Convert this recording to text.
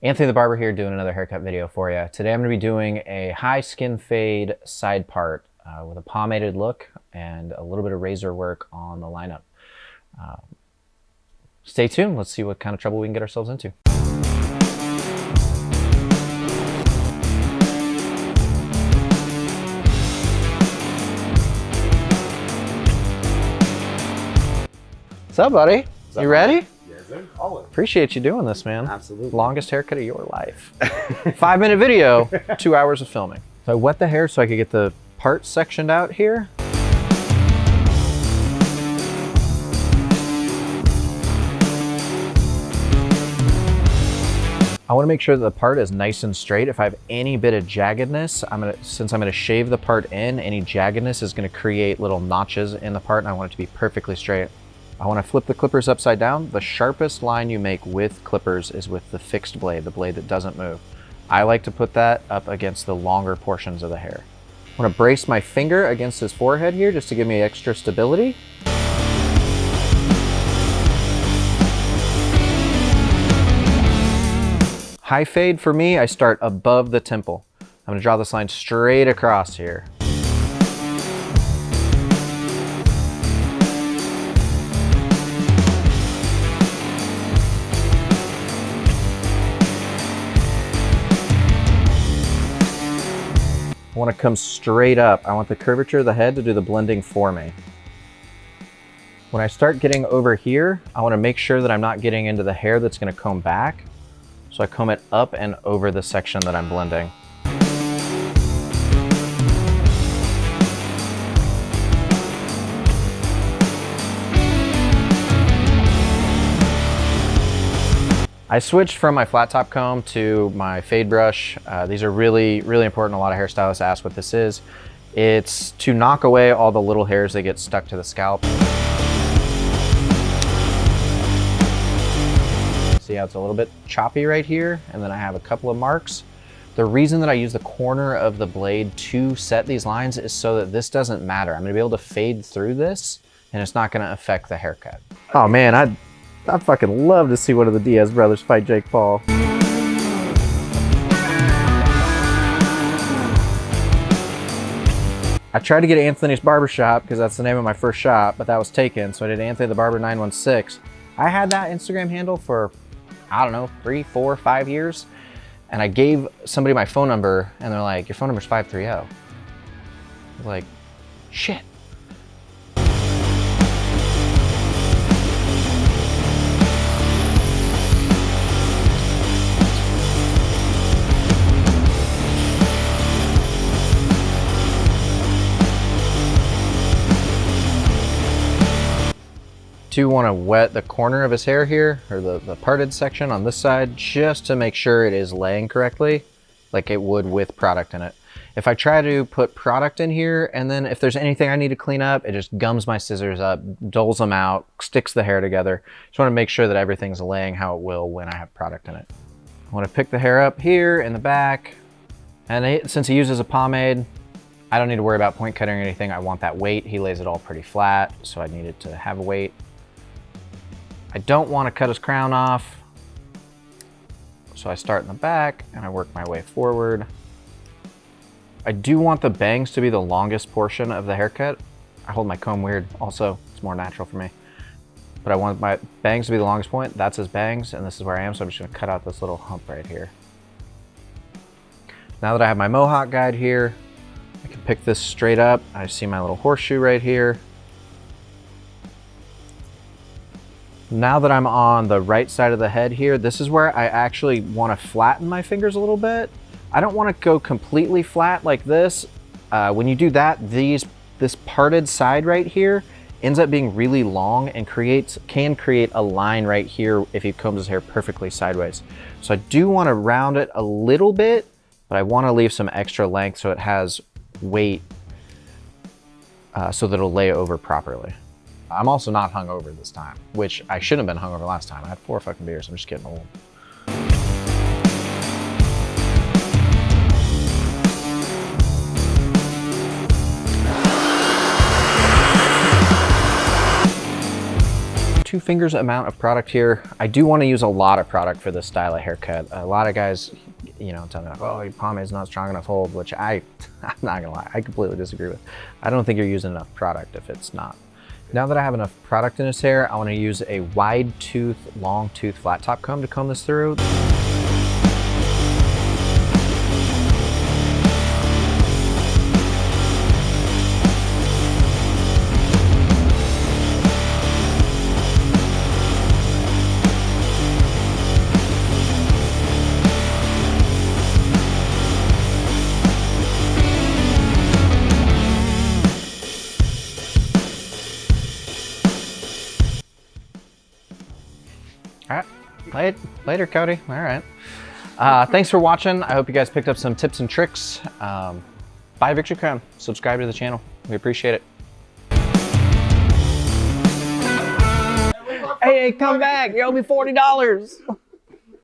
Anthony the Barber here doing another haircut video for you. Today I'm going to be doing a high skin fade side part with a pomaded look and a little bit of razor work on the lineup. Stay tuned. Let's see what kind of trouble we can get ourselves into. What's up, buddy? You ready? Yes, sir. Always. Appreciate you doing this, man. Absolutely. Longest haircut of your life. 5-minute video, 2 hours of filming. So I wet the hair so I could get the parts sectioned out here. I want to make sure that the part is nice and straight. If I have any bit of jaggedness, since I'm gonna shave the part in, any jaggedness is gonna create little notches in the part, and I want it to be perfectly straight. I want to flip the clippers upside down. The sharpest line you make with clippers is with the fixed blade, the blade that doesn't move. I like to put that up against the longer portions of the hair. I want to brace my finger against his forehead here just to give me extra stability. High fade for me, I start above the temple. I'm going to draw this line straight across here. I want to come straight up. I want the curvature of the head to do the blending for me. When I start getting over here, I want to make sure that I'm not getting into the hair that's going to comb back. So I comb it up and over the section that I'm blending. I switched from my flat top comb to my fade brush. These are really, really important. A lot of hairstylists ask what this is. It's to knock away all the little hairs that get stuck to the scalp. See how it's a little bit choppy right here? And then I have a couple of marks. The reason that I use the corner of the blade to set these lines is so that this doesn't matter. I'm gonna be able to fade through this and it's not gonna affect the haircut. Oh man, I'd fucking love to see one of the Diaz brothers fight Jake Paul. I tried to get Anthony's Barbershop because that's the name of my first shop, but that was taken. So I did Anthony the Barber 916. I had that Instagram handle for, I don't know, 3, 4, 5 years. And I gave somebody my phone number and they're like, your phone number's 530. I was like, shit. Do want to wet the corner of his hair here, or the parted section on this side, just to make sure it is laying correctly, like it would with product in it. If I try to put product in here, and then if there's anything I need to clean up, it just gums my scissors up, dulls them out, sticks the hair together. Just want to make sure that everything's laying how it will when I have product in it. I want to pick the hair up here in the back, and since he uses a pomade, I don't need to worry about point cutting or anything. I want that weight. He lays it all pretty flat, so I need it to have a weight. I don't want to cut his crown off, so I start in the back and I work my way forward. I do want the bangs to be the longest portion of the haircut. I hold my comb weird also, it's more natural for me. But I want my bangs to be the longest point. That's his bangs, and this is where I am, so I'm just gonna cut out this little hump right here. Now that I have my Mohawk guide here, I can pick this straight up. I see my little horseshoe right here. Now that I'm on the right side of the head here, this is where I actually want to flatten my fingers a little bit. I don't want to go completely flat like this. When you do that, this parted side right here ends up being really long and can create a line right here if he combs his hair perfectly sideways. So I do want to round it a little bit, but I want to leave some extra length so it has weight so that it'll lay over properly. I'm also not hungover this time, which I shouldn't have been hungover last time. I had 4 fucking beers. I'm just getting old. 2 fingers amount of product here. I do want to use a lot of product for this style of haircut. A lot of guys, you know, tell me like, oh, your pomade's not strong enough hold, which I'm not gonna lie, I completely disagree with. I don't think you're using enough product if it's not. Now that I have enough product in his hair, I want to use a wide tooth, long tooth flat top comb to comb this through. All right, later, Cody. All right. Thanks for watching. I hope you guys picked up some tips and tricks. Buy a Victory Crown. Subscribe to the channel. We appreciate it. Hey, come back. You owe me $40.